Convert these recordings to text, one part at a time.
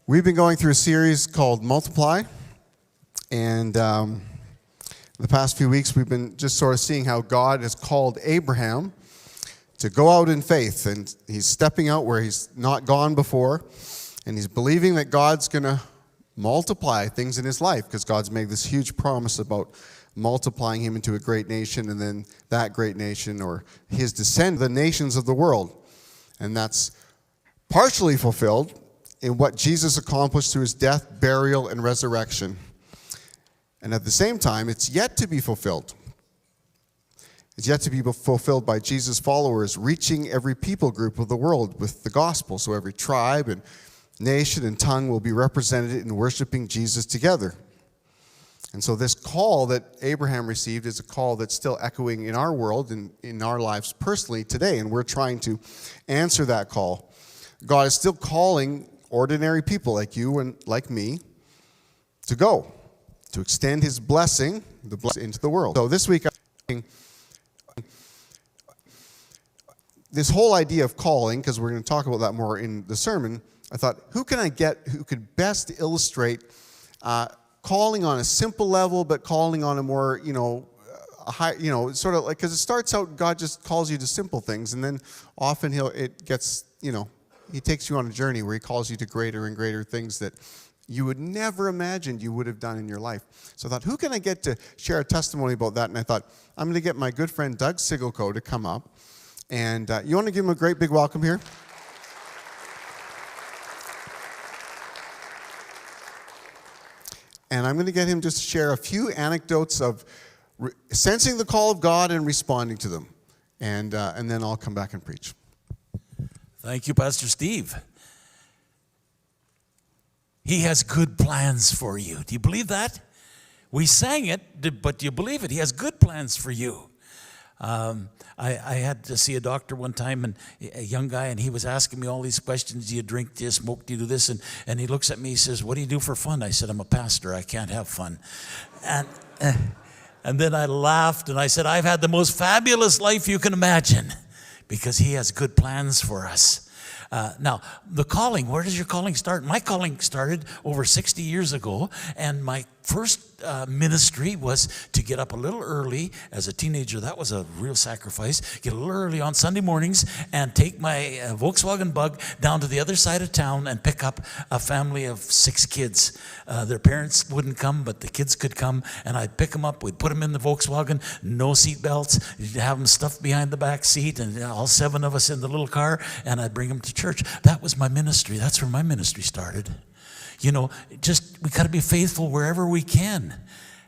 We've been going through a series called Multiply, and the past few weeks we've been just sort of seeing how God has called Abraham to go out in faith, and he's stepping out where he's not gone before, and he's believing that God's going to multiply things in his life, because God's made this huge promise about multiplying him into a great nation, and then that great nation, or his descent, the nations of the world. And that's partially fulfilled in what Jesus accomplished through his death, burial, and resurrection. And at the same time, it's yet to be fulfilled. It's yet to be fulfilled by Jesus' followers, reaching every people group of the world with the gospel. So every tribe and nation and tongue will be represented in worshiping Jesus together. And so this call that Abraham received is a call that's still echoing in our world and in our lives personally today. And we're trying to answer that call. God is still calling ordinary people like you and like me to go, to extend his blessing, the blessing into the world. So this week, this whole idea of calling, because we're going to talk about that more in the sermon, I thought, who can I get who could best illustrate calling on a simple level, but calling on a more, a high, sort of like, because it starts out, God just calls you to simple things, and then often he takes you on a journey where he calls you to greater and greater things that you would never imagine you would have done in your life. So I thought, who can I get to share a testimony about that? And I thought, I'm going to get my good friend Doug Siggelkow to come up. And you want to give him a great big welcome here? And I'm going to get him just to share a few anecdotes of sensing the call of God and responding to them. And then I'll come back and preach. Thank you, Pastor Steve. He has good plans for you. Do you believe that? We sang it, but do you believe it? He has good plans for you. I had to see a doctor one time, and a young guy, and he was asking me all these questions. Do you drink? Do you smoke? Do you do this? And he looks at me, he says, what do you do for fun? I said, I'm a pastor. I can't have fun. And then I laughed, and I said, I've had the most fabulous life you can imagine, because he has good plans for us. Now, the calling, where does your calling start? My calling started over 60 years ago, and my first ministry was to get up a little early. As a teenager, that was a real sacrifice. Get a little early on Sunday mornings and take my Volkswagen Bug down to the other side of town and pick up a family of 6 kids. Their parents wouldn't come, but the kids could come, and I'd pick them up. We'd put them in the Volkswagen, no seat belts. You'd have them stuffed behind the back seat, and all 7 of us in the little car, and I'd bring them to church. That was my ministry. That's where my ministry started. We got to be faithful wherever we can.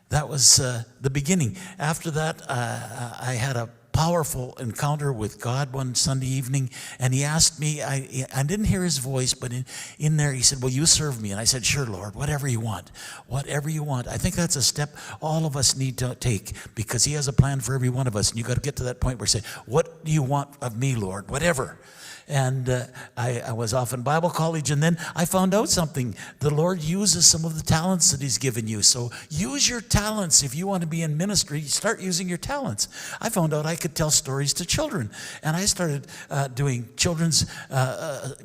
That was the beginning. After that, I had a powerful encounter with God one Sunday evening, and he asked me, I didn't hear his voice, but in there he said, will you serve me? And I said, sure, Lord, whatever you want. Whatever you want. I think that's a step all of us need to take, because he has a plan for every one of us, and you got to get to that point where you say, what do you want of me, Lord? Whatever. And I was off in Bible college, and then I found out something. The Lord uses some of the talents that he's given you. So use your talents. If you want to be in ministry, start using your talents. I found out I could tell stories to children, and I started doing children's,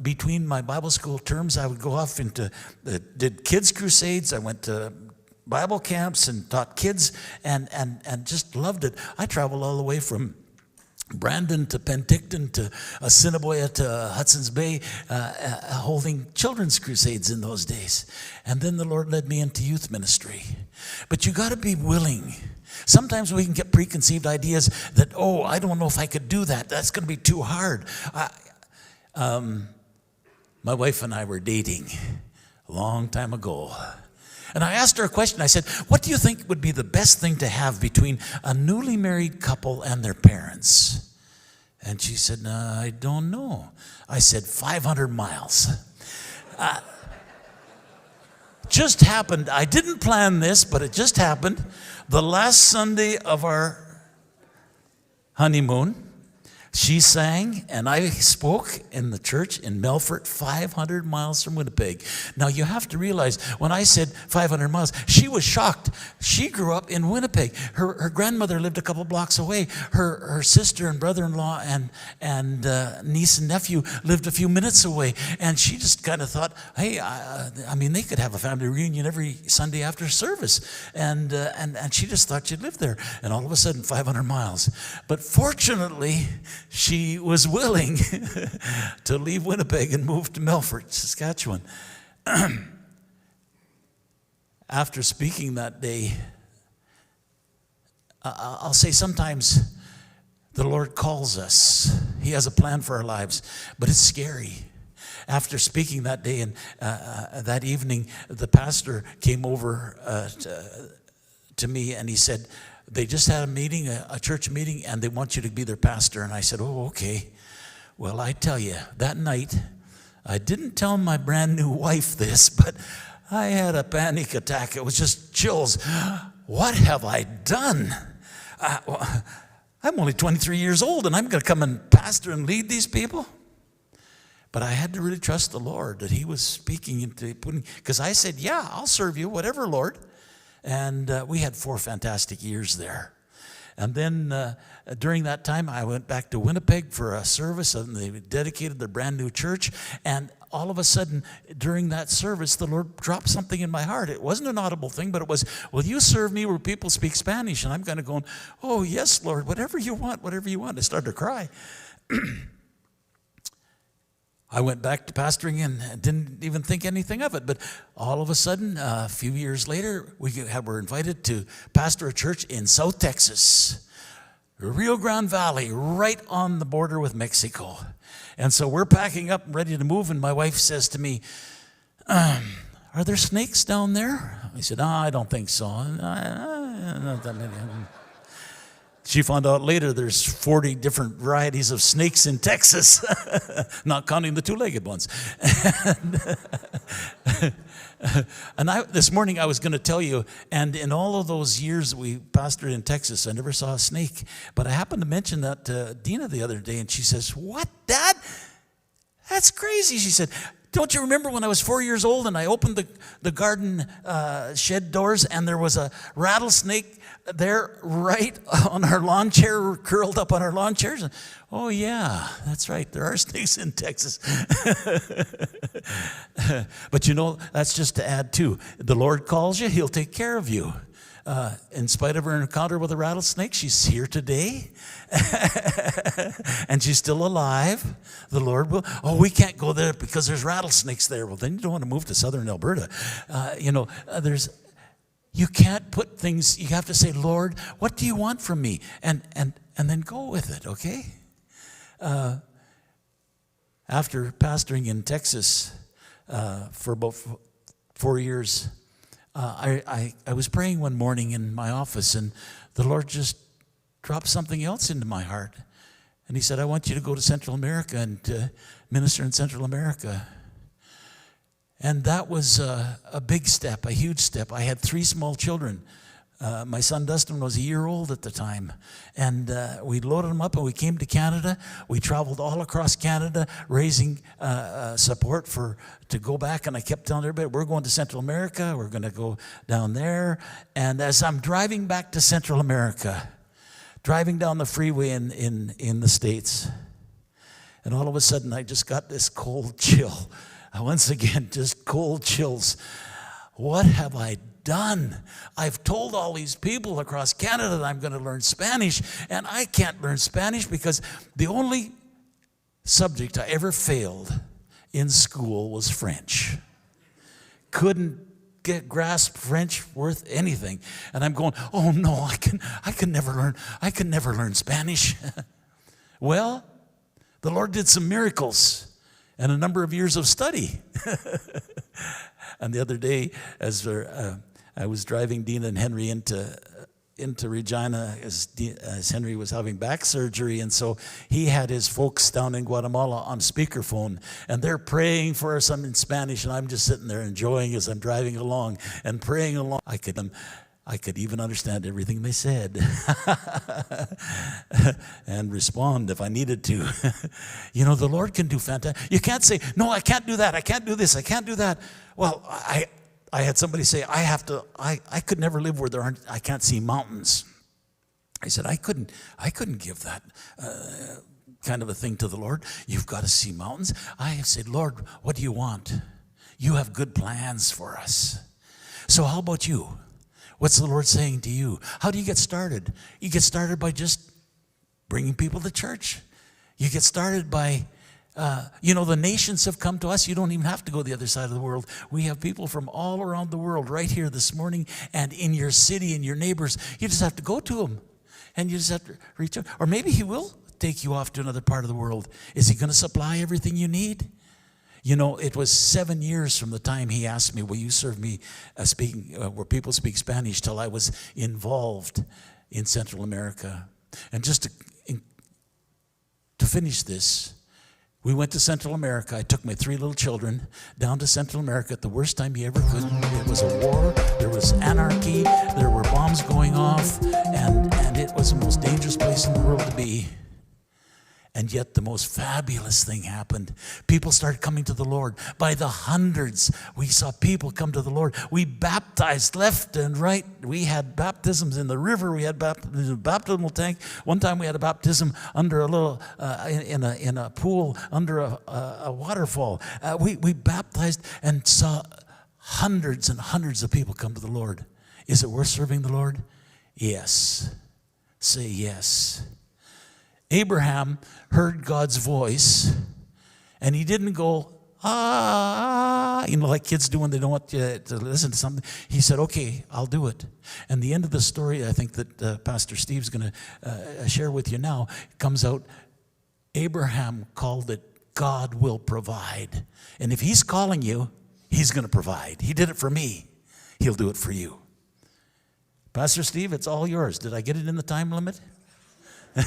between my Bible school terms, I would go off into, did kids crusades. I went to Bible camps and taught kids, and just loved it. I traveled all the way from Brandon to Penticton to Assiniboia to Hudson's Bay, holding children's crusades in those days. And then the Lord led me into youth ministry. But you got to be willing. Sometimes we can get preconceived ideas that, I don't know if I could do that. That's going to be too hard. My wife and I were dating a long time ago. And I asked her a question. I said, what do you think would be the best thing to have between a newly married couple and their parents? And she said, I don't know. I said, 500 miles. Just happened. I didn't plan this, but it just happened. The last Sunday of our honeymoon, She sang, and I spoke in the church in Melfort, 500 miles from Winnipeg. Now, you have to realize, when I said 500 miles, she was shocked. She grew up in Winnipeg. Her grandmother lived a couple blocks away. Her sister and brother-in-law and niece and nephew lived a few minutes away. And she just kind of thought, hey, I mean, they could have a family reunion every Sunday after service. And she just thought she'd live there. And all of a sudden, 500 miles. But fortunately, she was willing to leave Winnipeg and move to Melfort, Saskatchewan. After speaking that day, I'll say sometimes the Lord calls us. He has a plan for our lives, but it's scary. After speaking that day and that evening, the pastor came over to me and he said, they just had a meeting, a church meeting, and they want you to be their pastor. And I said, oh, okay. Well, I tell you, that night, I didn't tell my brand new wife this, but I had a panic attack. It was just chills. What have I done? I'm only 23 years old, and I'm going to come and pastor and lead these people? But I had to really trust the Lord that he was speaking into putting, because I said, yeah, I'll serve you, whatever, Lord. And we had 4 fantastic years there. And then during that time, I went back to Winnipeg for a service, and they dedicated their brand new church. And all of a sudden, during that service, the Lord dropped something in my heart. It wasn't an audible thing, but it was, will you serve me where people speak Spanish? And I'm kind of going, oh, yes, Lord, whatever you want, whatever you want. I started to cry. I went back to pastoring and didn't even think anything of it. But all of a sudden, a few years later, we were invited to pastor a church in South Texas, Rio Grande Valley, right on the border with Mexico. And so we're packing up and ready to move, and my wife says to me, are there snakes down there? I said, no, I don't think so. Not that many. She found out later there's 40 different varieties of snakes in Texas, not counting the 2-legged ones. And this morning I was going to tell you, and in all of those years we pastored in Texas, I never saw a snake. But I happened to mention that to Dina the other day, and she says, what, Dad? That's crazy. She said, don't you remember when I was 4 years old and I opened the garden shed doors and there was a rattlesnake there right on our lawn chair, curled up on our lawn chairs? Oh, yeah, that's right. There are snakes in Texas. But you know, that's just to add too. The Lord calls you, he'll take care of you. In spite of her encounter with a rattlesnake, she's here today. And she's still alive. The Lord will. Oh, we can't go there because there's rattlesnakes there. Well, then you don't want to move to southern Alberta. You can't put things, you have to say, Lord, what do you want from me? And then go with it, okay? After pastoring in Texas for about 4 years, I was praying one morning in my office, and the Lord just dropped something else into my heart. And he said, I want you to go to Central America and to minister in Central America. And that was a big step, a huge step. I had 3 small children. My son Dustin was a year old at the time. And we loaded him up and we came to Canada. We traveled all across Canada raising support to go back. And I kept telling everybody, we're going to Central America. We're going to go down there. And as I'm driving back to Central America, driving down the freeway in the States, and all of a sudden I just got this cold chill. Once again, just cold chills. What have I done? I've told all these people across Canada that I'm going to learn Spanish, and I can't learn Spanish because the only subject I ever failed in school was French. Couldn't grasp French worth anything. And I'm going, oh no, I can never learn Spanish. Well, the Lord did some miracles and a number of years of study. And the other day, as I was driving Dina and Henry into Regina, as Henry was having back surgery, and so he had his folks down in Guatemala on speakerphone, and they're praying for us in Spanish, and I'm just sitting there enjoying as I'm driving along and praying along. I could even understand everything they said and respond if I needed to. You know, the Lord can do fantastic. You can't say, no, I can't do that. I can't do this. I can't do that. Well, I had somebody say, I could never live where I can't see mountains. I said, I couldn't give that kind of a thing to the Lord. You've got to see mountains. I said, Lord, what do you want? You have good plans for us. So how about you? What's the Lord saying to you? How do you get started? You get started by just bringing people to church. You get started by, the nations have come to us. You don't even have to go to the other side of the world. We have people from all around the world right here this morning, and in your city and your neighbors. You just have to go to them, and you just have to reach out. Or maybe He will take you off to another part of the world. Is He going to supply everything you need? You know, it was 7 years from the time He asked me, will you serve me where people speak Spanish, till I was involved in Central America. And just to finish this, we went to Central America. I took my 3 little children down to Central America at the worst time you ever could. It was a war, there was anarchy, there were bombs going off, and it was the most dangerous place in the world to be. And yet the most fabulous thing happened. People started coming to the Lord. By the hundreds, we saw people come to the Lord. We baptized left and right. We had baptisms in the river. We had baptismal tank. One time we had a baptism under a little, in a pool under a waterfall. We baptized and saw hundreds and hundreds of people come to the Lord. Is it worth serving the Lord? Yes. Say yes. Abraham heard God's voice, and he didn't go, like kids do when they don't want you to listen to something. He said, okay, I'll do it. And the end of the story, I think that Pastor Steve's going to share with you now, comes out, Abraham called it, God will provide. And if He's calling you, He's going to provide. He did it for me. He'll do it for you. Pastor Steve, it's all yours. Did I get it in the time limit? Great.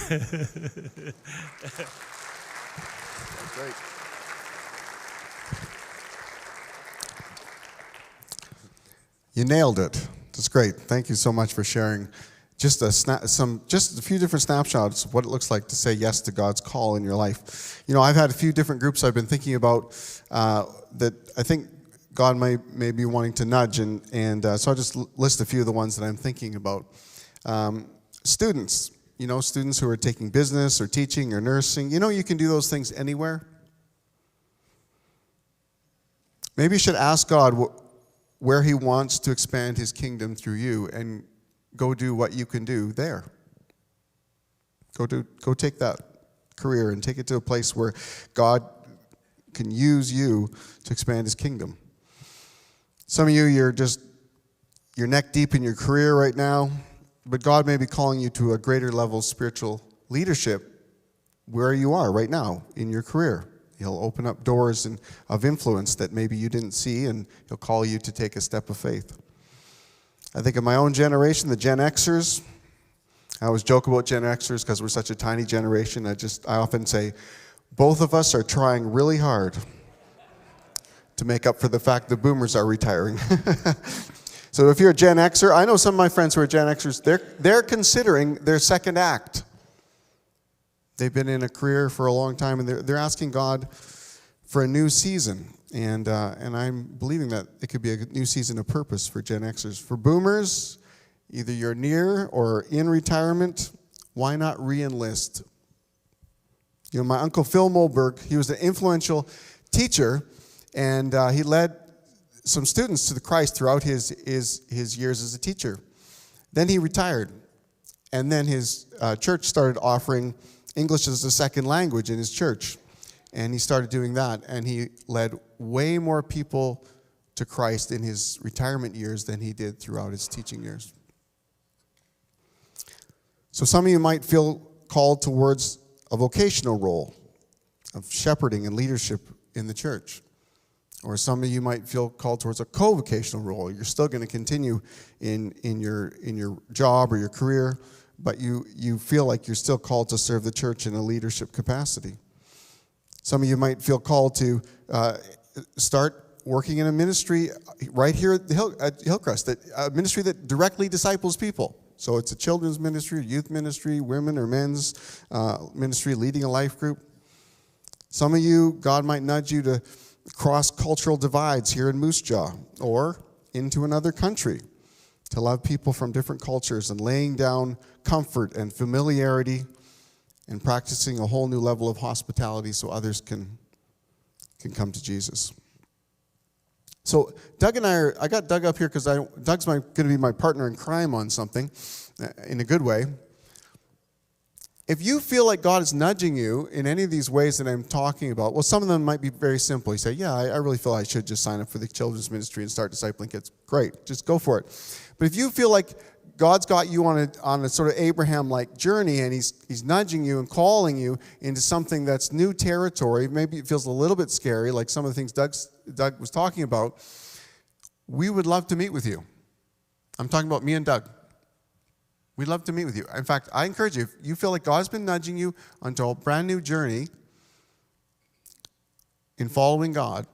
You nailed it. That's great. Thank you so much for sharing just a few different snapshots of what it looks like to say yes to God's call in your life. You know, I've had a few different groups I've been thinking about that I think God may be wanting to nudge, and so I'll just list a few of the ones that I'm thinking about. Students. You know, students who are taking business or teaching or nursing. You know, you can do those things anywhere. Maybe you should ask God where He wants to expand His kingdom through you, and go do what you can do there. Go take that career and take it to a place where God can use you to expand His kingdom. Some of you, you're neck deep in your career right now. But God may be calling you to a greater level of spiritual leadership where you are right now in your career. He'll open up doors of influence that maybe you didn't see, and He'll call you to take a step of faith. I think of my own generation, the Gen Xers. I always joke about Gen Xers because we're such a tiny generation. I often say, both of us are trying really hard to make up for the fact the boomers are retiring. So if you're a Gen Xer, I know some of my friends who are Gen Xers, they're considering their second act. They've been in a career for a long time, and they're asking God for a new season. And I'm believing that it could be a new season of purpose for Gen Xers. For boomers, either you're near or in retirement, why not re-enlist? You know, my uncle Phil Molberg, he was an influential teacher, and he led some students to the Christ throughout his years as a teacher. Then he retired, and then his church started offering English as a second language in his church, and he started doing that, and he led way more people to Christ in his retirement years than he did throughout his teaching years. So some of you might feel called towards a vocational role of shepherding and leadership in the church. Or some of you might feel called towards a co-vocational role. You're still going to continue in your job or your career, but you feel like you're still called to serve the church in a leadership capacity. Some of you might feel called to start working in a ministry right here at Hillcrest, a ministry that directly disciples people. So it's a children's ministry, youth ministry, women or men's ministry, leading a life group. Some of you, God might nudge you to cross cultural divides here in Moose Jaw or into another country to love people from different cultures and laying down comfort and familiarity and practicing a whole new level of hospitality so others can come to Jesus. So Doug and I got Doug up here because Doug's going to be my partner in crime on something, in a good way. If you feel like God is nudging you in any of these ways that I'm talking about, well, some of them might be very simple. You say, yeah, I really feel I should just sign up for the children's ministry and start discipling kids. Great, just go for it. But if you feel like God's got you on a sort of Abraham-like journey, and he's nudging you and calling you into something that's new territory. Maybe it feels a little bit scary, like some of the things Doug was talking about. We would love to meet with you. I'm talking about me and Doug. We'd love to meet with you. In fact, I encourage you, if you feel like God's been nudging you onto a brand new journey in following God,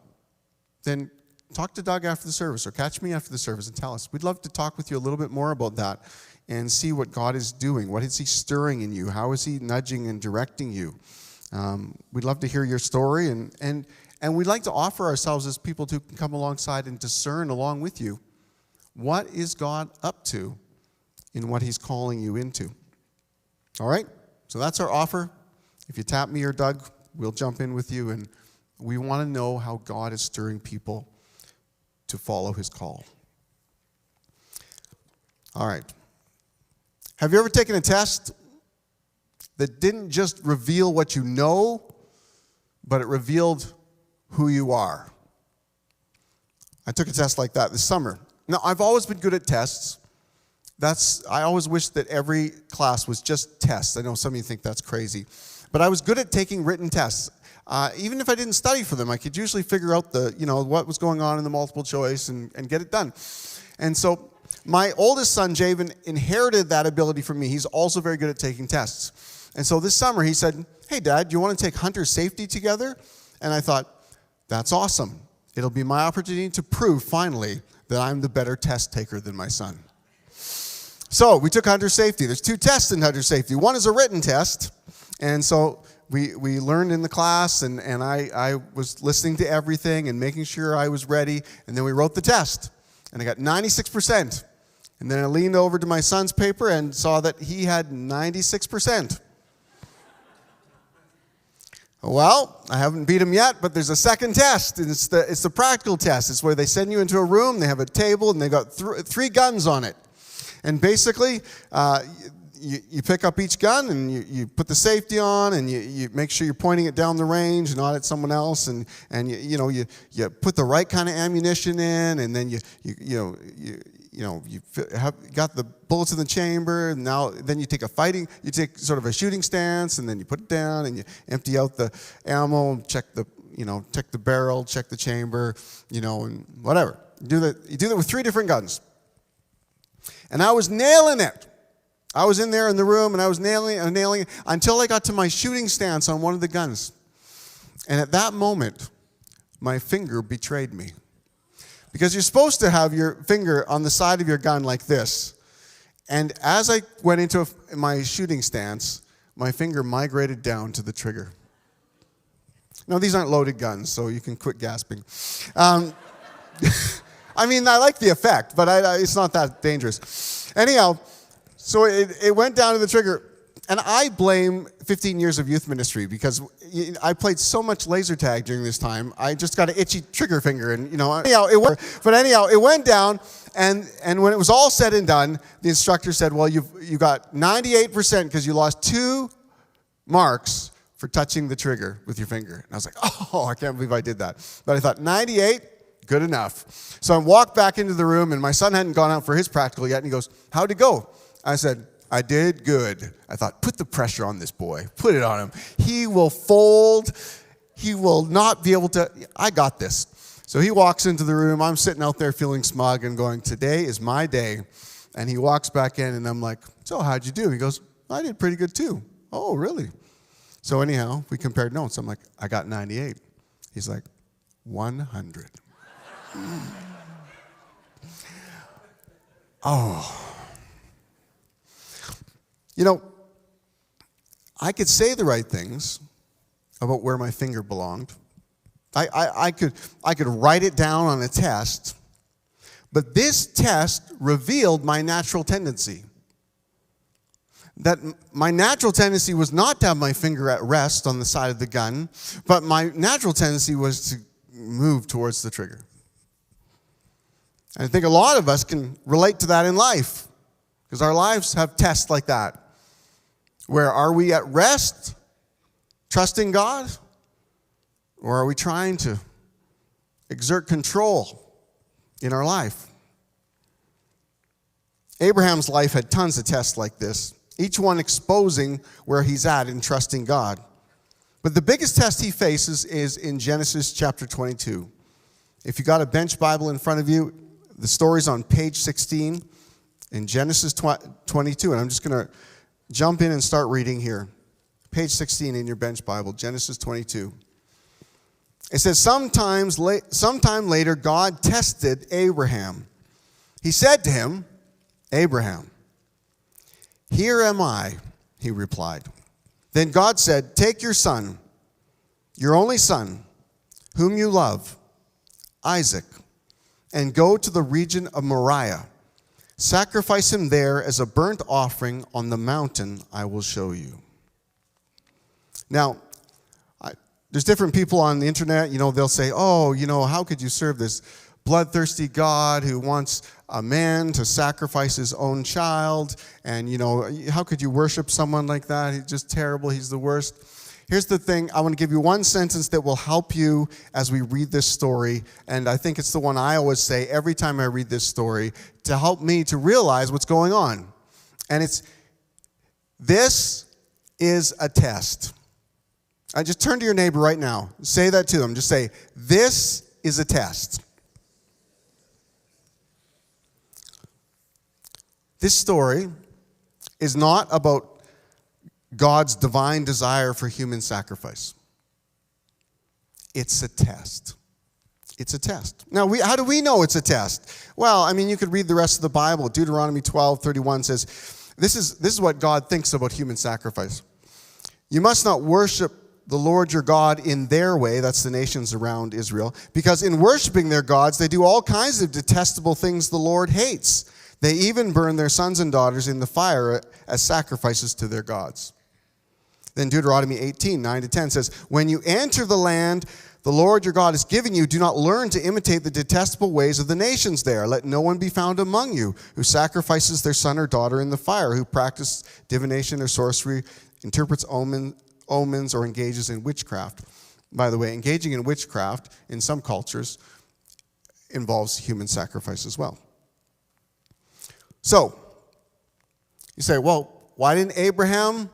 then talk to Doug after the service or catch me after the service and tell us. We'd love to talk with you a little bit more about that and see what God is doing. What is he stirring in you? How is he nudging and directing you? We'd love to hear your story, and we'd like to offer ourselves as people to come alongside and discern along with you what is God up to in what he's calling you into. All right? So that's our offer. If you tap me or Doug, we'll jump in with you, and we want to know how God is stirring people to follow his call. All right. Have you ever taken a test that didn't just reveal what you know, but it revealed who you are? I took a test like that this summer. Now, I've always been good at tests. I always wish that every class was just tests. I know some of you think that's crazy. But I was good at taking written tests. Even if I didn't study for them, I could usually figure out what was going on in the multiple choice and get it done. And so my oldest son, Javen, inherited that ability from me. He's also very good at taking tests. And so this summer he said, hey, Dad, do you want to take hunter safety together? And I thought, that's awesome. It'll be my opportunity to prove finally that I'm the better test taker than my son. So we took hunter safety. There's 2 tests in hunter safety. One is a written test. And so we learned in the class, and I was listening to everything and making sure I was ready. And then we wrote the test. And I got 96%. And then I leaned over to my son's paper and saw that he had 96%. Well, I haven't beat him yet, but there's a second test. And it's the practical test. It's where they send you into a room, they have a table, and they got 3 guns on it. And basically, you pick up each gun and you put the safety on, and you make sure you're pointing it down the range and not at someone else, and you put the right kind of ammunition in, and then you got the bullets in the chamber, and then you take sort of a shooting stance, and then you put it down and you empty out the ammo, check the barrel, check the chamber, and whatever. You do that with 3 different guns. And I was nailing it. I was in there in the room, and I was nailing it until I got to my shooting stance on one of the guns. And at that moment, my finger betrayed me. Because you're supposed to have your finger on the side of your gun like this. And as I went into my shooting stance, my finger migrated down to the trigger. Now, these aren't loaded guns, so you can quit gasping. I mean, I like the effect, but it's not that dangerous. Anyhow, so it went down to the trigger. And I blame 15 years of youth ministry, because I played so much laser tag during this time. I just got an itchy trigger finger, and anyhow, it went down, and when it was all said and done, the instructor said, well, you got 98% because you lost 2 marks for touching the trigger with your finger. And I was like, oh, I can't believe I did that. But I thought, 98, good enough. So I walked back into the room, and my son hadn't gone out for his practical yet, and he goes, how'd it go? I said, I did good. I thought, put the pressure on this boy. Put it on him. He will fold. He will not be able to. I got this. So he walks into the room. I'm sitting out there feeling smug and going, today is my day. And he walks back in, and I'm like, so how'd you do? He goes, I did pretty good too. Oh, really? So anyhow, we compared notes. I'm like, I got 98. He's like, 100. Oh. You know, I could say the right things about where my finger belonged. I could write it down on a test, but this test revealed my natural tendency. That my natural tendency was not to have my finger at rest on the side of the gun, but my natural tendency was to move towards the trigger. And I think a lot of us can relate to that in life, because our lives have tests like that. Where are we at rest, trusting God? Or are we trying to exert control in our life? Abraham's life had tons of tests like this, each one exposing where he's at in trusting God. But the biggest test he faces is in Genesis chapter 22. If you got a bench Bible in front of you, the story's on page 16 in Genesis 22. And I'm just going to jump in and start reading here. Page 16 in your bench Bible, Genesis 22. It says, sometime later, God tested Abraham. He said to him, Abraham, here am I, he replied. Then God said, take your son, your only son, whom you love, Isaac, and go to the region of Moriah. Sacrifice him there as a burnt offering on the mountain I will show you. Now, there's different people on the internet, they'll say, oh, how could you serve this bloodthirsty God who wants a man to sacrifice his own child? And, how could you worship someone like that? He's just terrible. He's the worst. Here's the thing. I want to give you one sentence that will help you as we read this story. And I think it's the one I always say every time I read this story to help me to realize what's going on. And it's, this is a test. I just turn to your neighbor right now. Say that to them. Just say, this is a test. This story is not about God's divine desire for human sacrifice. It's a test. It's a test. Now, how do we know it's a test? Well, you could read the rest of the Bible. Deuteronomy 12:31 says, this is what God thinks about human sacrifice. You must not worship the Lord your God in their way, that's the nations around Israel, because in worshiping their gods, they do all kinds of detestable things the Lord hates. They even burn their sons and daughters in the fire as sacrifices to their gods. Then Deuteronomy 18:9-10 says, when you enter the land the Lord your God is giving you, do not learn to imitate the detestable ways of the nations there. Let no one be found among you who sacrifices their son or daughter in the fire, who practices divination or sorcery, interprets omens, or engages in witchcraft. By the way, engaging in witchcraft in some cultures involves human sacrifice as well. So, you say, well, why didn't Abraham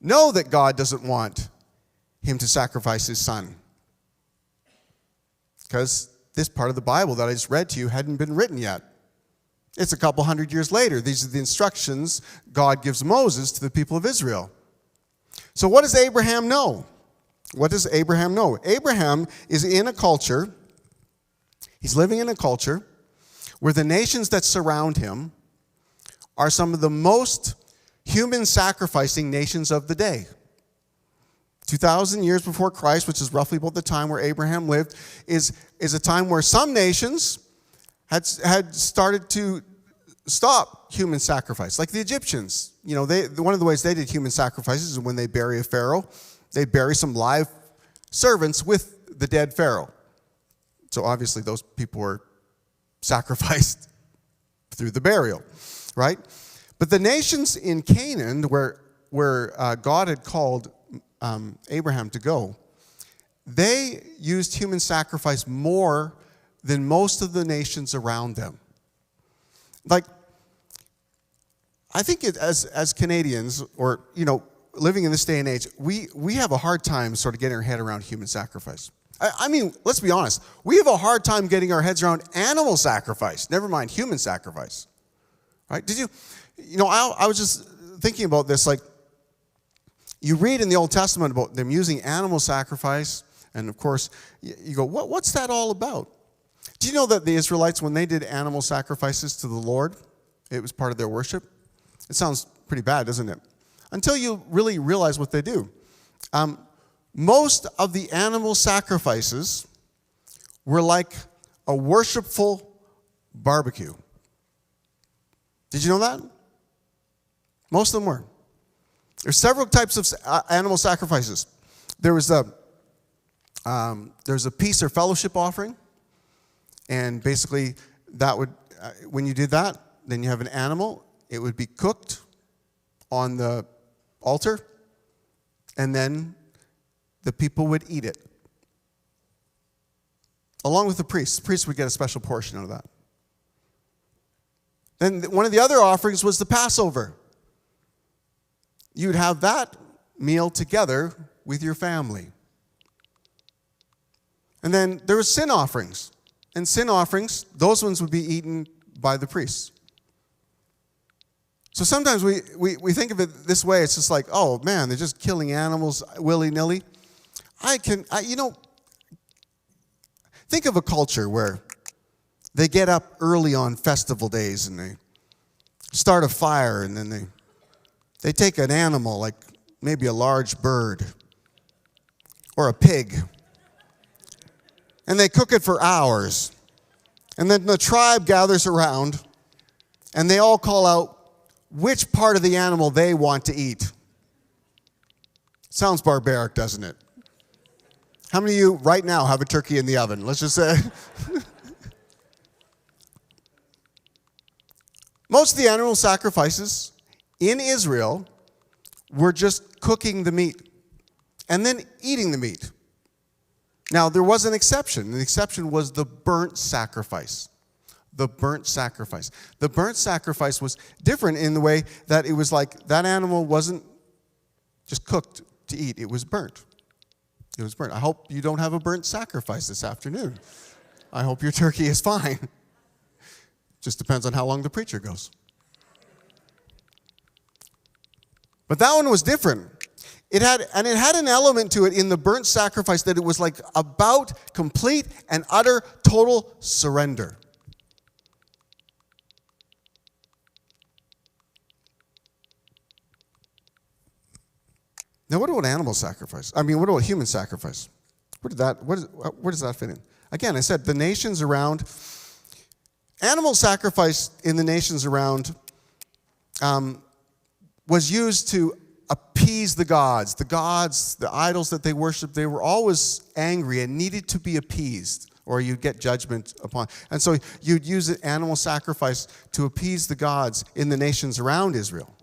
know that God doesn't want him to sacrifice his son? Because this part of the Bible that I just read to you hadn't been written yet. It's a couple hundred years later. These are the instructions God gives Moses to the people of Israel. So what does Abraham know? What does Abraham know? Abraham is in a culture, he's living in a culture where the nations that surround him are some of the most human sacrificing nations of the day. 2,000 years before Christ, which is roughly about the time where Abraham lived, is a time where some nations had started to stop human sacrifice, like the Egyptians. One of the ways they did human sacrifices is when they bury a pharaoh, they bury some live servants with the dead pharaoh. So obviously those people were sacrificed through the burial, right? But the nations in Canaan, where God had called Abraham to go, they used human sacrifice more than most of the nations around them. Like, I think as Canadians, or, living in this day and age, we have a hard time sort of getting our head around human sacrifice. Let's be honest. We have a hard time getting our heads around animal sacrifice, never mind human sacrifice. Right? I was just thinking about this, like, you read in the Old Testament about them using animal sacrifice, and of course, you go, what's that all about? Do you know that the Israelites, when they did animal sacrifices to the Lord, it was part of their worship? It sounds pretty bad, doesn't it? Until you really realize what they do. Most of the animal sacrifices were like a worshipful barbecue. Did you know that? Most of them were. There's several types of animal sacrifices. There's a peace or fellowship offering, and basically that would, when you did that, then you have an animal. It would be cooked on the altar, and then the people would eat it, along with the priest. The priest would get a special portion out of that. Then one of the other offerings was the Passover. You'd have that meal together with your family. And then there were sin offerings. And sin offerings, those ones would be eaten by the priests. So sometimes we think of it this way. It's just like, oh man, they're just killing animals willy-nilly. Think of a culture where they get up early on festival days and they start a fire, and then they take an animal, like maybe a large bird or a pig, and they cook it for hours. And then the tribe gathers around and they all call out which part of the animal they want to eat. Sounds barbaric, doesn't it? How many of you right now have a turkey in the oven? Let's just say. Most of the animal sacrifices in Israel were just cooking the meat and then eating the meat. Now, there was an exception. The exception was the burnt sacrifice. The burnt sacrifice. The burnt sacrifice was different in the way that it was like that animal wasn't just cooked to eat. It was burnt. It was burnt. I hope you don't have a burnt sacrifice this afternoon. I hope your turkey is fine. Just depends on how long the preacher goes. But that one was different. It had an element to it in the burnt sacrifice that it was like about complete and utter total surrender. Now, what about animal sacrifice? I mean, what about human sacrifice? Where does that fit in? Again, I said the nations around, animal sacrifice in the nations around was used to appease the gods. The gods, the idols that they worshiped, they were always angry and needed to be appeased, or you'd get judgment upon. And so you'd use an animal sacrifice to appease the gods in the nations around Israel.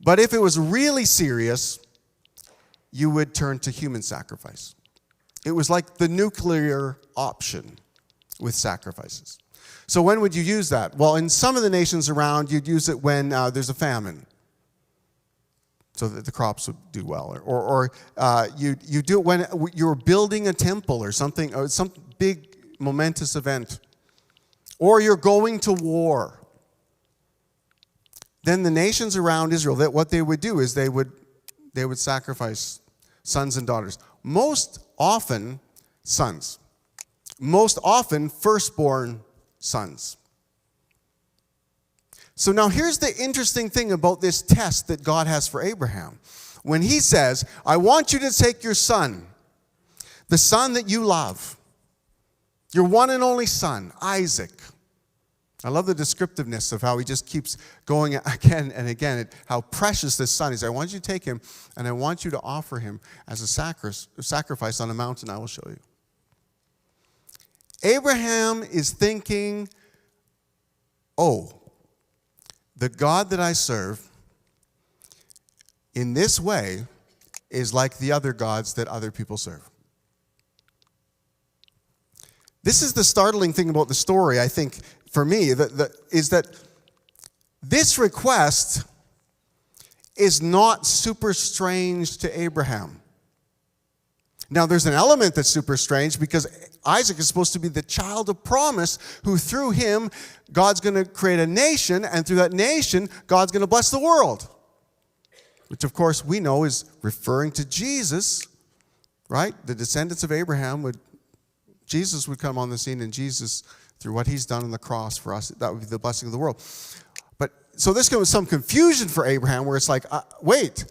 But if it was really serious, you would turn to human sacrifice. It was like the nuclear option with sacrifices. So when would you use that? Well, in some of the nations around, you'd use it when there's a famine, so that the crops would do well. Or you do it when you're building a temple or something, or some big momentous event. Or you're going to war. Then the nations around Israel, what they would do is they would sacrifice sons and daughters. Most often, sons. Most often, firstborn sons. So now here's the interesting thing about this test that God has for Abraham. When he says, I want you to take your son, the son that you love, your one and only son, Isaac. I love the descriptiveness of how he just keeps going again and again, how precious this son is. I want you to take him, and I want you to offer him as a sacrifice on a mountain I will show you. Abraham is thinking, oh, the God that I serve in this way is like the other gods that other people serve. This is the startling thing about the story, I think, for me, is that this request is not super strange to Abraham. Now, there's an element that's super strange because Isaac is supposed to be the child of promise who through him, God's going to create a nation, and through that nation, God's going to bless the world. Which, of course, we know is referring to Jesus, right? The descendants of Abraham would Jesus would come on the scene, and Jesus, through what he's done on the cross for us, that would be the blessing of the world. But so this was some confusion for Abraham, where it's like, wait,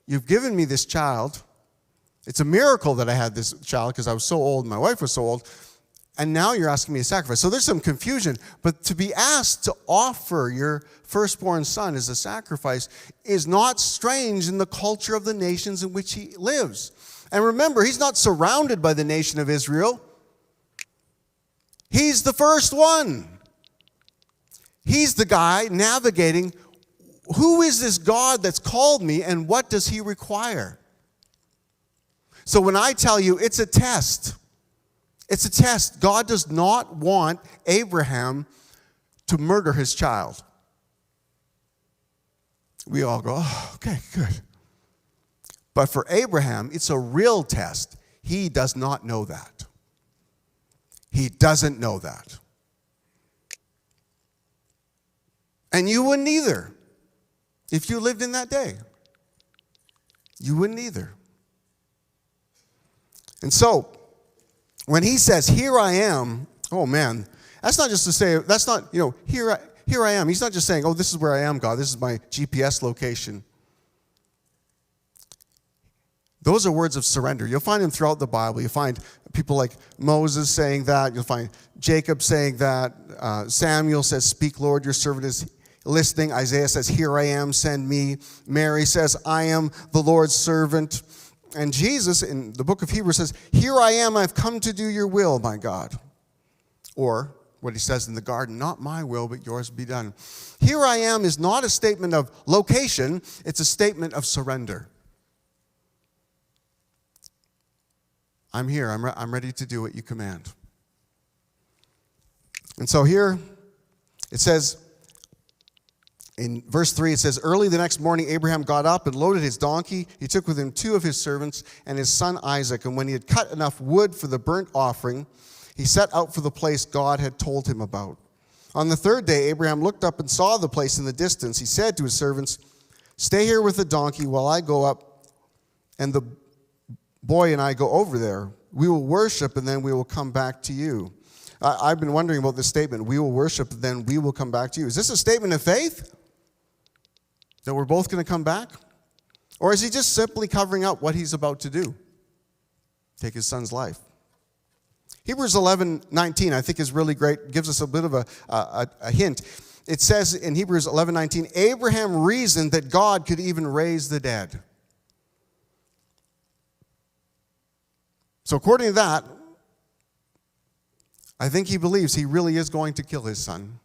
you've given me this child. It's a miracle that I had this child because I was so old and my wife was so old. And now you're asking me to sacrifice. So there's some confusion. But to be asked to offer your firstborn son as a sacrifice is not strange in the culture of the nations in which he lives. And remember, he's not surrounded by the nation of Israel. He's the first one. He's the guy navigating, who is this God that's called me and what does he require? So when I tell you it's a test, it's a test. God does not want Abraham to murder his child. We all go, oh, okay, good. But for Abraham, it's a real test. He does not know that. He doesn't know that. And you wouldn't either. If you lived in that day, you wouldn't either. And so, when he says, here I am, oh man, that's not just to say, that's not, here I am. He's not just saying, oh, this is where I am, God. This is my GPS location. Those are words of surrender. You'll find them throughout the Bible. You'll find people like Moses saying that. You'll find Jacob saying that. Samuel says, speak, Lord, your servant is listening. Isaiah says, here I am, send me. Mary says, I am the Lord's servant. And Jesus, in the book of Hebrews, says, here I am, I've come to do your will, my God. Or what he says in the garden, not my will, but yours be done. Here I am is not a statement of location, it's a statement of surrender. I'm here, I'm ready to do what you command. And so here it says, in verse 3, it says, early the next morning, Abraham got up and loaded his donkey. He took with him 2 of his servants and his son Isaac. And when he had cut enough wood for the burnt offering, he set out for the place God had told him about. On the 3rd day, Abraham looked up and saw the place in the distance. He said to his servants, stay here with the donkey while I go up, and the boy and I go over there. We will worship, and then we will come back to you. I've been wondering about this statement, we will worship, and then we will come back to you. Is this a statement of faith? That we're both going to come back? Or is he just simply covering up what he's about to do? Take his son's life. Hebrews 11:19, I think, is really great. Gives us a bit of a hint. It says in Hebrews 11:19, Abraham reasoned that God could even raise the dead. So according to that, I think he believes he really is going to kill his son.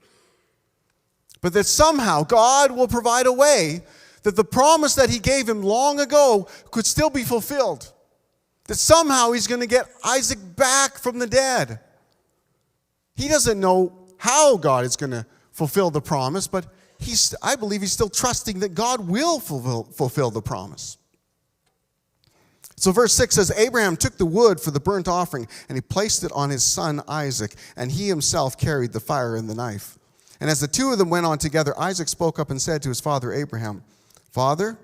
But that somehow God will provide a way that the promise that he gave him long ago could still be fulfilled. That somehow he's going to get Isaac back from the dead. He doesn't know how God is going to fulfill the promise, but I believe he's still trusting that God will fulfill the promise. So verse 6 says, Abraham took the wood for the burnt offering, and he placed it on his son Isaac, and he himself carried the fire and the knife. And as the 2 of them went on together, Isaac spoke up and said to his father Abraham, Father?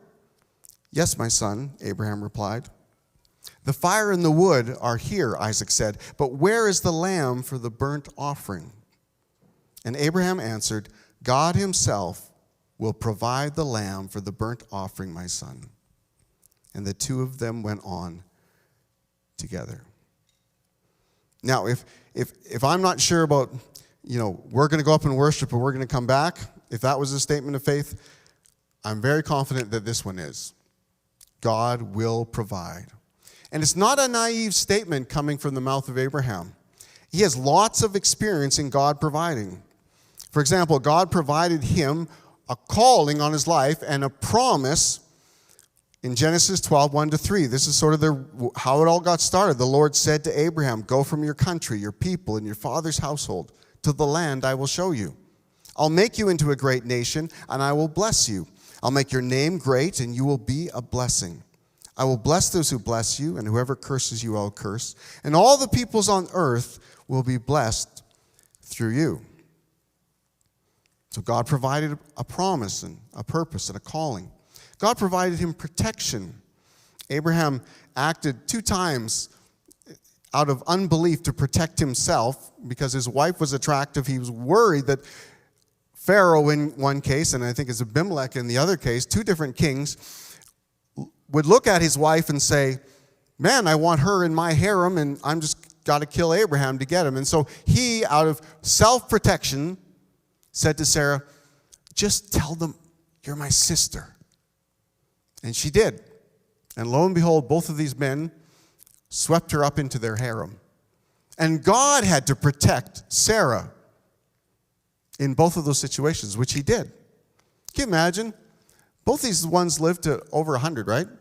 Yes, my son, Abraham replied. The fire and the wood are here, Isaac said, but where is the lamb for the burnt offering? And Abraham answered, God himself will provide the lamb for the burnt offering, my son. And the 2 of them went on together. Now, if I'm not sure about, we're going to go up and worship and we're going to come back, if that was a statement of faith, I'm very confident that this one is. God will provide. And it's not a naive statement coming from the mouth of Abraham. He has lots of experience in God providing. For example, God provided him a calling on his life and a promise in Genesis 12:1-3. This is sort of how it all got started. The Lord said to Abraham, go from your country, your people, and your father's household to the land I will show you. I'll make you into a great nation, and I will bless you. I'll make your name great, and you will be a blessing. I will bless those who bless you, and whoever curses you, I'll curse. And all the peoples on earth will be blessed through you. So God provided a promise and a purpose and a calling. God provided him protection. Abraham acted 2 times out of unbelief to protect himself, because his wife was attractive, he was worried that Pharaoh in one case, and I think it's Abimelech in the other case, two different kings, would look at his wife and say, man, I want her in my harem, and I'm just got to kill Abraham to get him. And so he, out of self-protection, said to Sarah, just tell them you're my sister. And she did. And lo and behold, both of these men swept her up into their harem. And God had to protect Sarah in both of those situations, which he did. Can you imagine? Both these ones lived to over 100, right? Can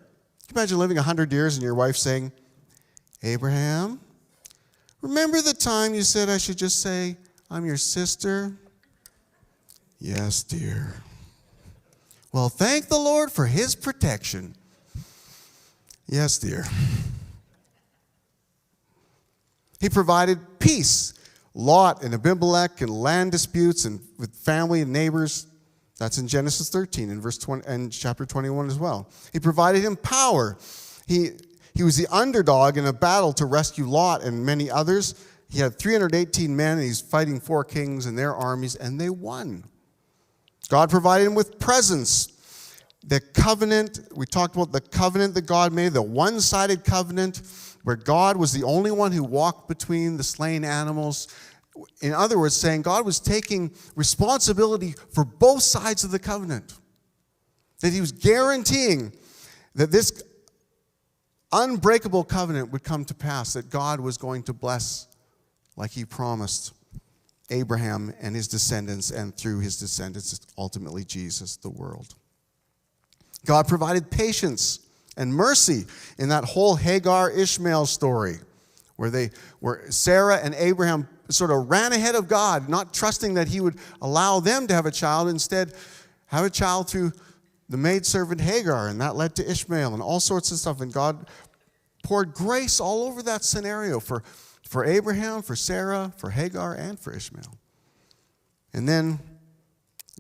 you imagine living 100 years and your wife saying, Abraham, remember the time you said I should just say, I'm your sister? Yes, dear. Well, thank the Lord for his protection. Yes, dear. He provided peace. Lot and Abimelech and land disputes and with family and neighbors. That's in Genesis 13 and verse 20 and chapter 21 as well. He provided him power. He was the underdog in a battle to rescue Lot and many others. He had 318 men, and he's fighting 4 kings and their armies, and they won. God provided him with presence. The covenant, we talked about the covenant that God made, the one-sided covenant where God was the only one who walked between the slain animals. In other words, saying God was taking responsibility for both sides of the covenant. That he was guaranteeing that this unbreakable covenant would come to pass, that God was going to bless like he promised Abraham and his descendants, and through his descendants, ultimately Jesus, the world. God provided patience and mercy in that whole Hagar-Ishmael story, where Sarah and Abraham sort of ran ahead of God, not trusting that he would allow them to have a child, instead have a child through the maidservant Hagar, and that led to Ishmael and all sorts of stuff. And God poured grace all over that scenario for Abraham, for Sarah, for Hagar, and for Ishmael. And then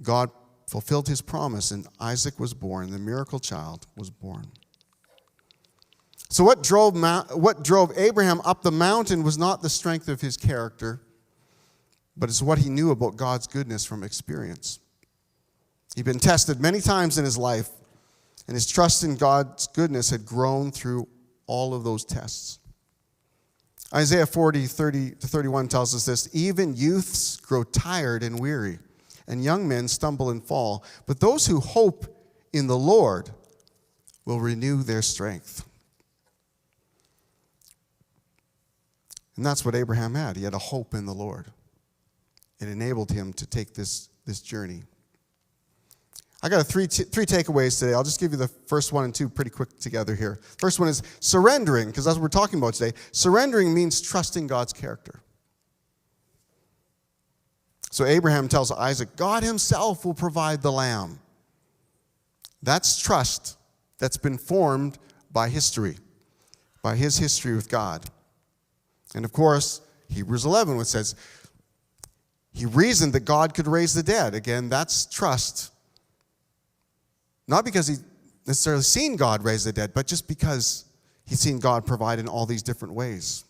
God fulfilled his promise, and Isaac was born. The miracle child was born. So what drove Abraham up the mountain was not the strength of his character, but it's what he knew about God's goodness from experience. He'd been tested many times in his life, and his trust in God's goodness had grown through all of those tests. Isaiah 40:30-31 tells us this: even youths grow tired and weary, and young men stumble and fall. But those who hope in the Lord will renew their strength. And that's what Abraham had. He had a hope in the Lord. It enabled him to take this journey. I got three takeaways today. I'll just give you the first one and two pretty quick together here. First one is surrendering, because that's what we're talking about today. Surrendering means trusting God's character. So Abraham tells Isaac, God himself will provide the lamb. That's trust that's been formed by history, by his history with God. And of course, Hebrews 11, which says, he reasoned that God could raise the dead. Again, that's trust. Not because he necessarily seen God raise the dead, but just because he's seen God provide in all these different ways.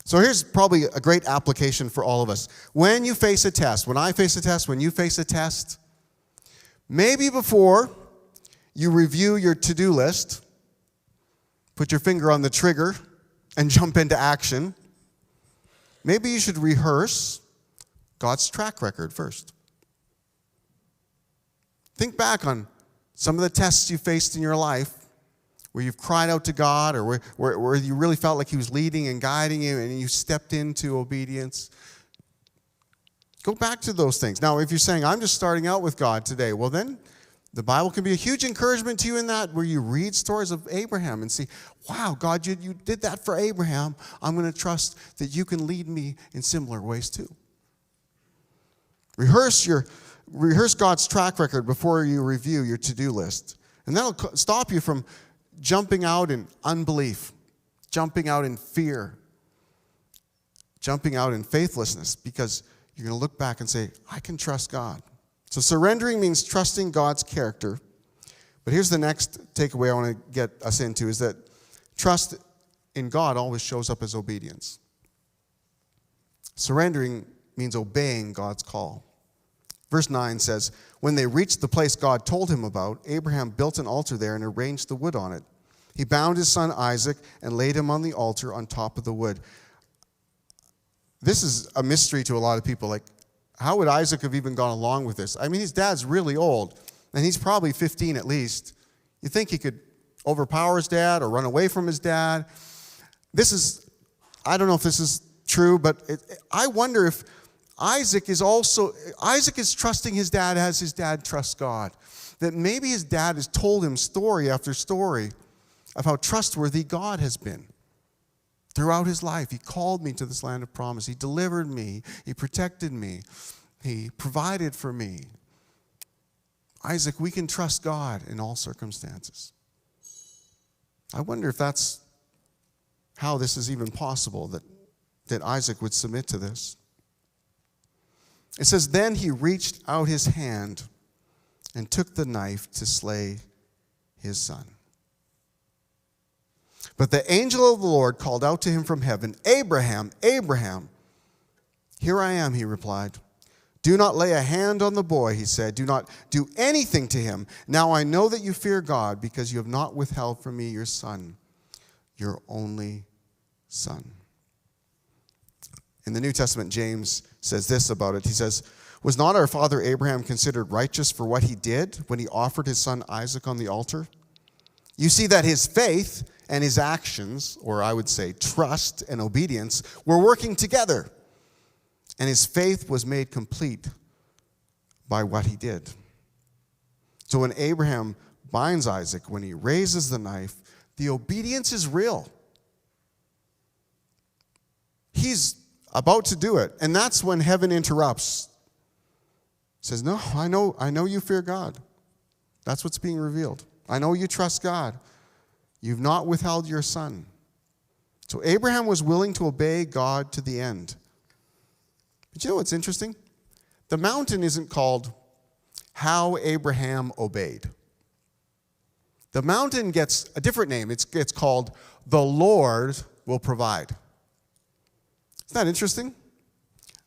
So here's probably a great application for all of us. When you face a test, when I face a test, when you face a test, maybe before you review your to-do list, put your finger on the trigger and jump into action, maybe you should rehearse God's track record first. Think back on some of the tests you faced in your life where you've cried out to God, or where you really felt like he was leading and guiding you and you stepped into obedience. Go back to those things. Now, if you're saying, I'm just starting out with God today, well then, the Bible can be a huge encouragement to you in that, where you read stories of Abraham and see, wow, God, you did that for Abraham. I'm going to trust that you can lead me in similar ways too. Rehearse God's track record before you review your to-do list. And that'll stop you from jumping out in unbelief, jumping out in fear, jumping out in faithlessness, because you're going to look back and say, I can trust God. So surrendering means trusting God's character. But here's the next takeaway I want to get us into, is that trust in God always shows up as obedience. Surrendering means obeying God's call. Verse 9 says, when they reached the place God told him about, Abraham built an altar there and arranged the wood on it. He bound his son Isaac and laid him on the altar on top of the wood. This is a mystery to a lot of people. Like, how would Isaac have even gone along with this? I mean, his dad's really old, and he's probably 15 at least. You think he could overpower his dad or run away from his dad? I don't know if this is true, but I wonder if Isaac is trusting his dad as his dad trusts God. That maybe his dad has told him story after story of how trustworthy God has been. Throughout his life, he called me to this land of promise. He delivered me. He protected me. He provided for me. Isaac, we can trust God in all circumstances. I wonder if that's how this is even possible, that Isaac would submit to this. It says, then he reached out his hand and took the knife to slay his son. But the angel of the Lord called out to him from heaven, Abraham, Abraham. Here I am, he replied. Do not lay a hand on the boy, he said. Do not do anything to him. Now I know that you fear God because you have not withheld from me your son, your only son. In the New Testament, James says this about it. He says, was not our father Abraham considered righteous for what he did when he offered his son Isaac on the altar? You see that his faith and his actions, or I would say trust and obedience, were working together. And his faith was made complete by what he did. So when Abraham binds Isaac, when he raises the knife, the obedience is real. He's about to do it. And that's when heaven interrupts. Says, no, I know you fear God. That's what's being revealed. I know you trust God. You've not withheld your son. So Abraham was willing to obey God to the end. But you know what's interesting? The mountain isn't called How Abraham Obeyed. The mountain gets a different name. It's called The Lord Will Provide. Isn't that interesting?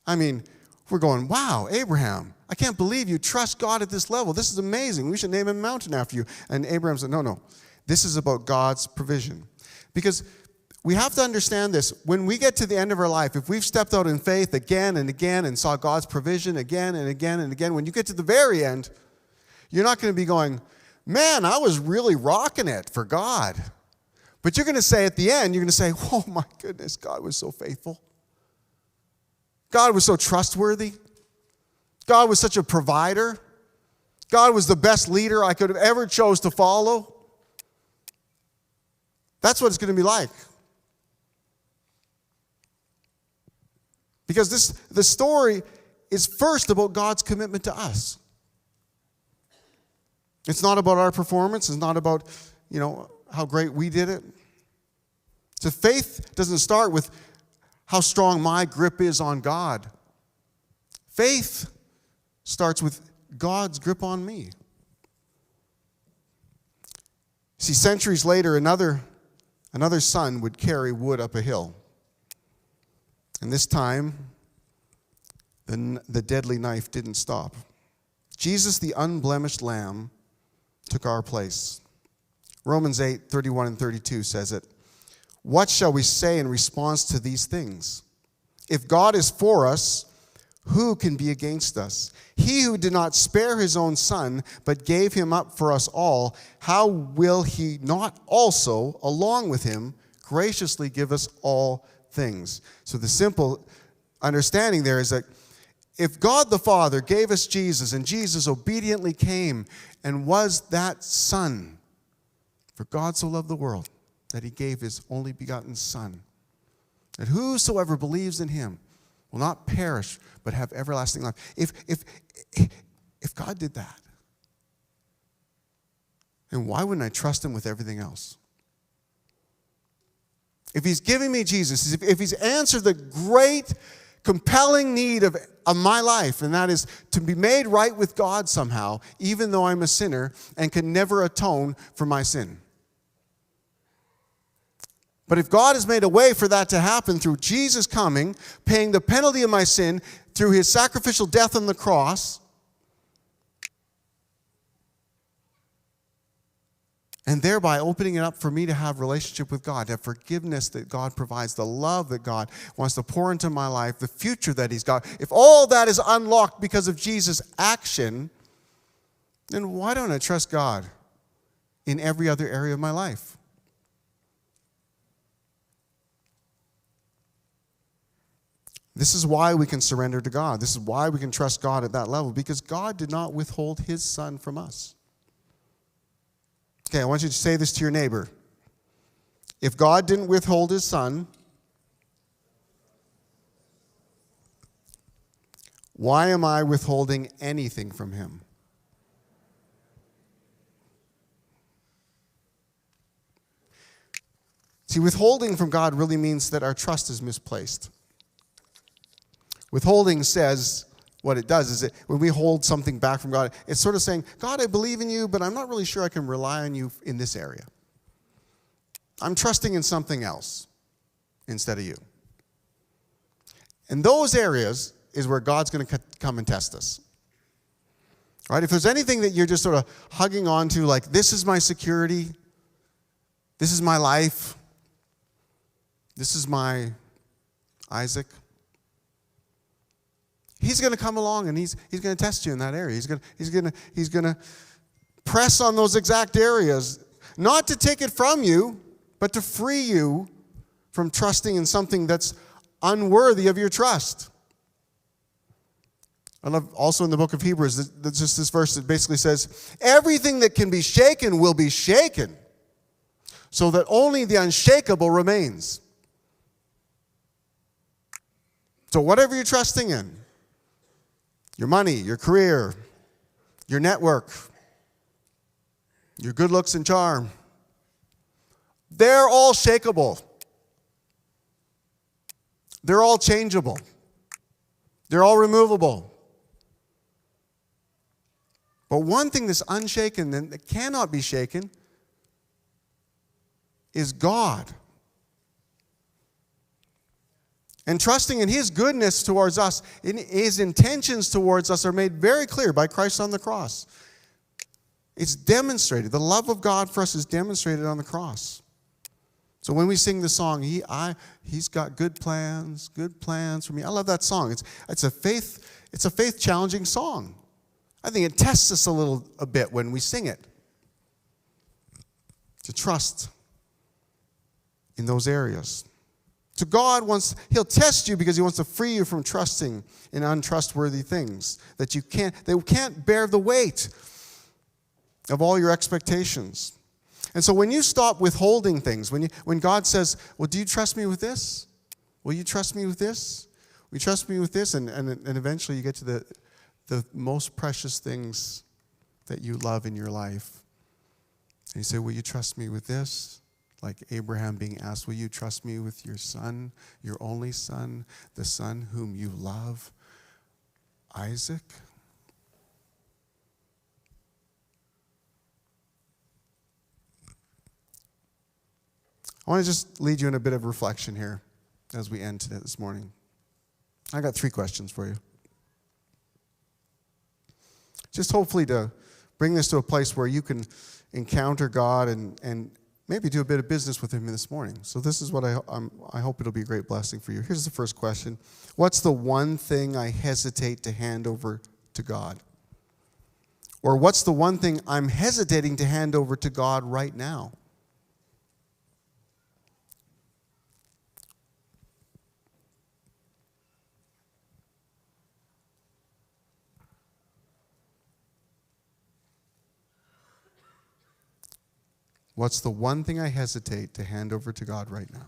I mean, we're going, wow, Abraham, I can't believe you trust God at this level. This is amazing. We should name a mountain after you. And Abraham said, no. This is about God's provision. Because we have to understand this. When we get to the end of our life, if we've stepped out in faith again and again and saw God's provision again and again and again, when you get to the very end, you're not going to be going, man, I was really rocking it for God. But you're going to say at the end, you're going to say, oh my goodness, God was so faithful. God was so trustworthy. God was such a provider. God was the best leader I could have ever chose to follow. That's what it's going to be like. Because the story is first about God's commitment to us. It's not about our performance. It's not about, how great we did it. So faith doesn't start with how strong my grip is on God. Faith starts with God's grip on me. See, centuries later, another son would carry wood up a hill. And this time, the deadly knife didn't stop. Jesus, the unblemished lamb, took our place. Romans 8:31 and 32 says it. What shall we say in response to these things? If God is for us, who can be against us? He who did not spare his own son, but gave him up for us all, how will he not also, along with him, graciously give us all things? So the simple understanding there is that if God the Father gave us Jesus, and Jesus obediently came and was that son, for God so loved the world, that he gave his only begotten son, that whosoever believes in him will not perish, but have everlasting life. If God did that, then why wouldn't I trust him with everything else? If he's giving me Jesus, if he's answered the great, compelling need of my life, and that is to be made right with God somehow, even though I'm a sinner and can never atone for my sin, But if God has made a way for that to happen through Jesus coming, paying the penalty of my sin through his sacrificial death on the cross, and thereby opening it up for me to have relationship with God, to have forgiveness that God provides, the love that God wants to pour into my life, the future that he's got. If all that is unlocked because of Jesus' action, then why don't I trust God in every other area of my life? This is why we can surrender to God. This is why we can trust God at that level, because God did not withhold his Son from us. Okay, I want you to say this to your neighbor. If God didn't withhold his Son, why am I withholding anything from him? See, withholding from God really means that our trust is misplaced. Withholding says, what it does is that when we hold something back from God, it's sort of saying, God, I believe in you, but I'm not really sure I can rely on you in this area. I'm trusting in something else instead of you. And those areas is where God's going to come and test us. Right? If there's anything that you're just sort of hugging on to, like, this is my security, this is my life, this is my Isaac, he's going to come along and he's going to test you in that area. He's going to press on those exact areas, not to take it from you, but to free you from trusting in something that's unworthy of your trust. I love also in the book of Hebrews, there's just this verse that basically says, everything that can be shaken will be shaken, so that only the unshakable remains. So whatever you're trusting in, your money, your career, your network, your good looks and charm, they're all shakeable. They're all changeable. They're all removable. But one thing that's unshaken and that cannot be shaken is God. And trusting in his goodness towards us, in his intentions towards us are made very clear by Christ on the cross. It's demonstrated. The love of God for us is demonstrated on the cross. So when we sing the song, he's got good plans for me. I love that song. It's a faith challenging song. I think it tests us a bit when we sing it. To trust in those areas. So God he'll test you because he wants to free you from trusting in untrustworthy things they can't bear the weight of all your expectations. And so when you stop withholding things, when God says, well, do you trust me with this? Will you trust me with this? Will you trust me with this? And eventually you get to the most precious things that you love in your life. And you say, will you trust me with this? Like Abraham being asked, will you trust me with your son, your only son, the son whom you love, Isaac? I want to just lead you in a bit of reflection here as we end this morning. I got 3 questions for you. Just hopefully to bring this to a place where you can encounter God and maybe do a bit of business with him this morning. So this is what I hope it'll be a great blessing for you. Here's the first question. What's the one thing I hesitate to hand over to God? Or what's the one thing I'm hesitating to hand over to God right now? What's the one thing I hesitate to hand over to God right now?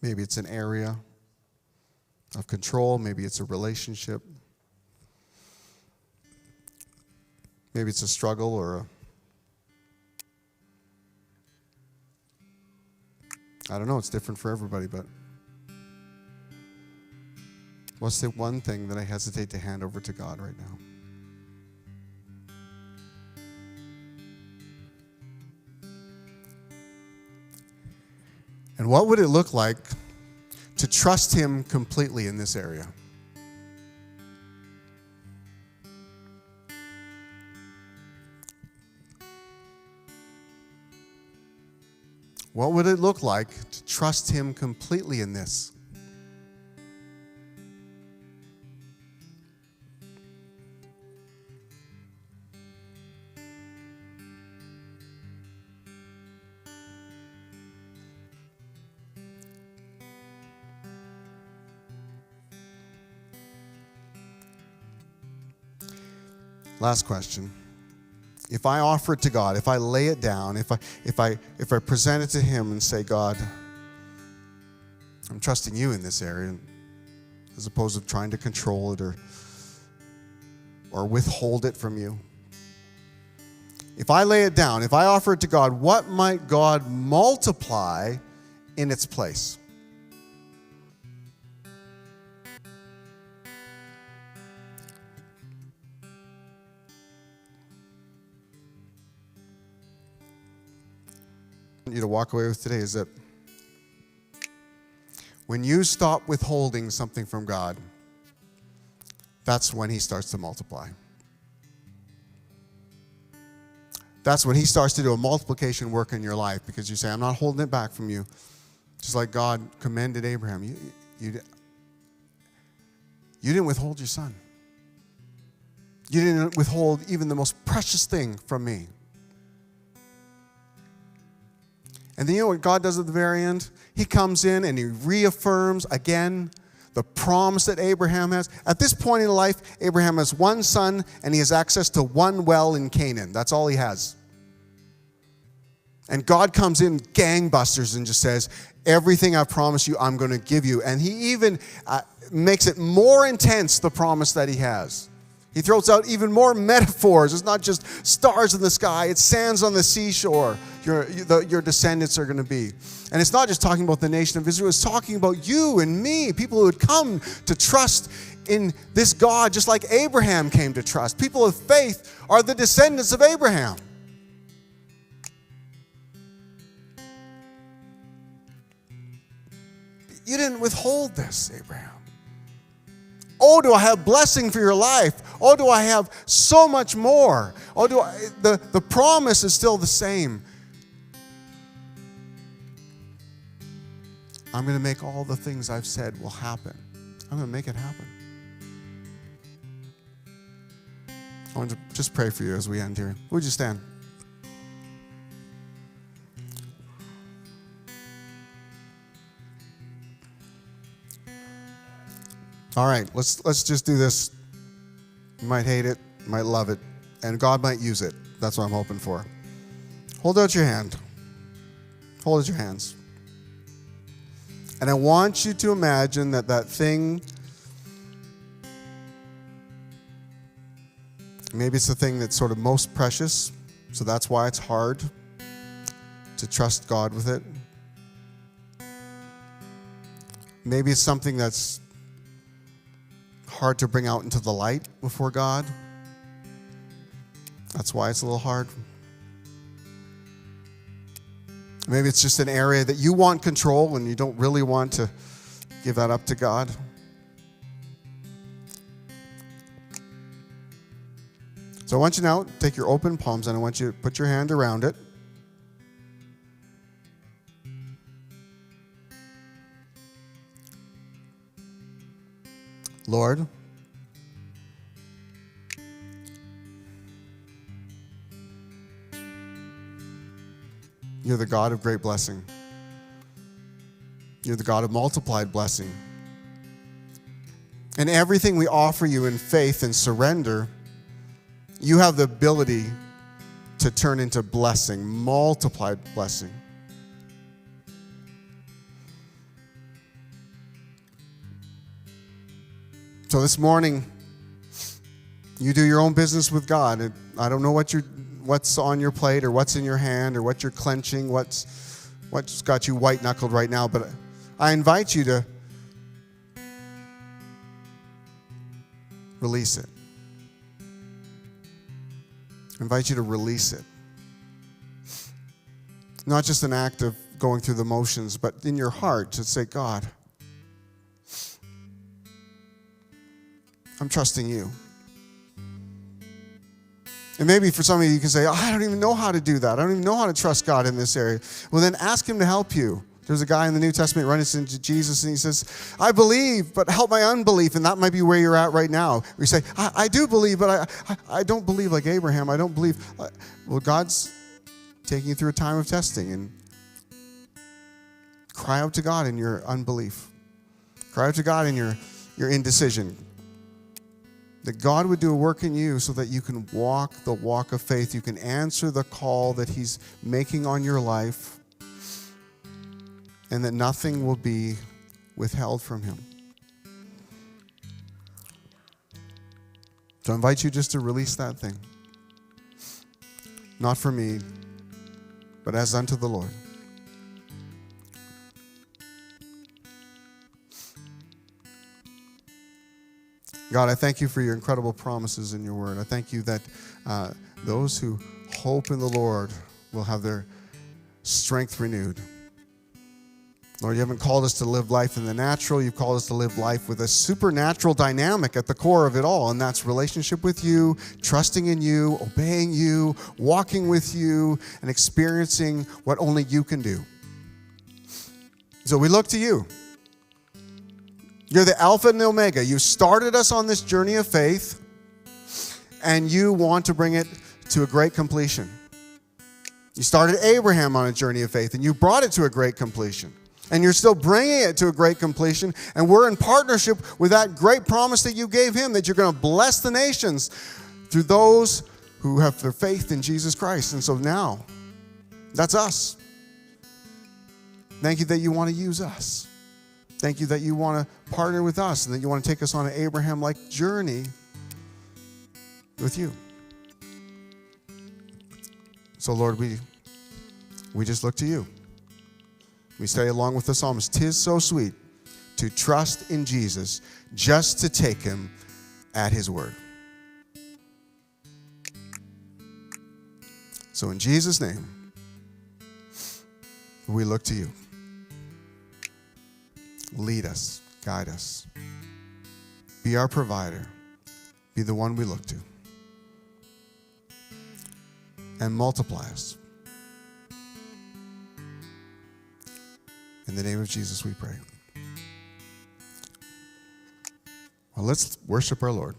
Maybe it's an area of control. Maybe it's a relationship. Maybe it's a struggle or I don't know, it's different for everybody, but what's the one thing that I hesitate to hand over to God right now? And what would it look like to trust him completely in this area? What would it look like to trust him completely in this? Last question. If I offer it to God, if I lay it down, if I present it to him and say, God, I'm trusting you in this area, as opposed to trying to control it or withhold it from you. If I lay it down, if I offer it to God, what might God multiply in its place? You to walk away with today is that when you stop withholding something from God, that's when he starts to multiply. That's when he starts to do a multiplication work in your life, because you say, I'm not holding it back from you. Just like God commended Abraham. You didn't withhold your son. You didn't withhold even the most precious thing from me. And then you know what God does at the very end? He comes in and he reaffirms again the promise that Abraham has. At this point in life, Abraham has one son and he has access to one well in Canaan. That's all he has. And God comes in gangbusters and just says, everything I've promised you, I'm going to give you. And he even makes it more intense, the promise that he has. He throws out even more metaphors. It's not just stars in the sky. It's sands on the seashore. Your descendants are going to be. And it's not just talking about the nation of Israel. It's talking about you and me, people who would come to trust in this God just like Abraham came to trust. People of faith are the descendants of Abraham. You didn't withhold this, Abraham. Oh, do I have blessing for your life? Oh, do I have so much more? Oh, the promise is still the same. I'm going to make all the things I've said will happen. I'm going to make it happen. I want to just pray for you as we end here. Would you stand? All right, let's just do this. You might hate it, you might love it, and God might use it. That's what I'm hoping for. Hold out your hand. Hold out your hands. And I want you to imagine that thing, maybe it's the thing that's sort of most precious, so that's why it's hard to trust God with it. Maybe it's something that's hard to bring out into the light before God. That's why it's a little hard. Maybe it's just an area that you want control and you don't really want to give that up to God. So I want you now to take your open palms and I want you to put your hand around it. Lord, you're the God of great blessing. You're the God of multiplied blessing. And everything we offer you in faith and surrender, you have the ability to turn into blessing, multiplied blessing. So this morning, you do your own business with God. I don't know what's on your plate or what's in your hand or what you're clenching, what's got you white-knuckled right now, but I invite you to release it. I invite you to release it. Not just an act of going through the motions, but in your heart to say, God, I'm trusting you. And maybe for some of you can say, I don't even know how to do that. I don't even know how to trust God in this area. Well, then ask him to help you. There's a guy in the New Testament runs into Jesus and he says, I believe, but help my unbelief. And that might be where you're at right now. We say, I do believe, but I don't believe like Abraham. I don't believe. Well, God's taking you through a time of testing, and cry out to God in your unbelief. Cry out to God in your indecision. That God would do a work in you so that you can walk the walk of faith. You can answer the call that he's making on your life, and that nothing will be withheld from him. So I invite you just to release that thing. Not for me, but as unto the Lord. God, I thank you for your incredible promises in your word. I thank you that those who hope in the Lord will have their strength renewed. Lord, you haven't called us to live life in the natural. You've called us to live life with a supernatural dynamic at the core of it all, and that's relationship with you, trusting in you, obeying you, walking with you, and experiencing what only you can do. So we look to you. You're the Alpha and the Omega. You started us on this journey of faith, and you want to bring it to a great completion. You started Abraham on a journey of faith, and you brought it to a great completion. And you're still bringing it to a great completion, and we're in partnership with that great promise that you gave him, that you're going to bless the nations through those who have their faith in Jesus Christ. And so now, that's us. Thank you that you want to use us. Thank you that you want to partner with us and that you want to take us on an Abraham-like journey with you. So, Lord, we just look to you. We say along with the psalmist, 'tis so sweet to trust in Jesus, just to take him at his word. So in Jesus' name, we look to you. Lead us, guide us. Be our provider. Be the one we look to. And multiply us. In the name of Jesus we pray. Well, let's worship our Lord.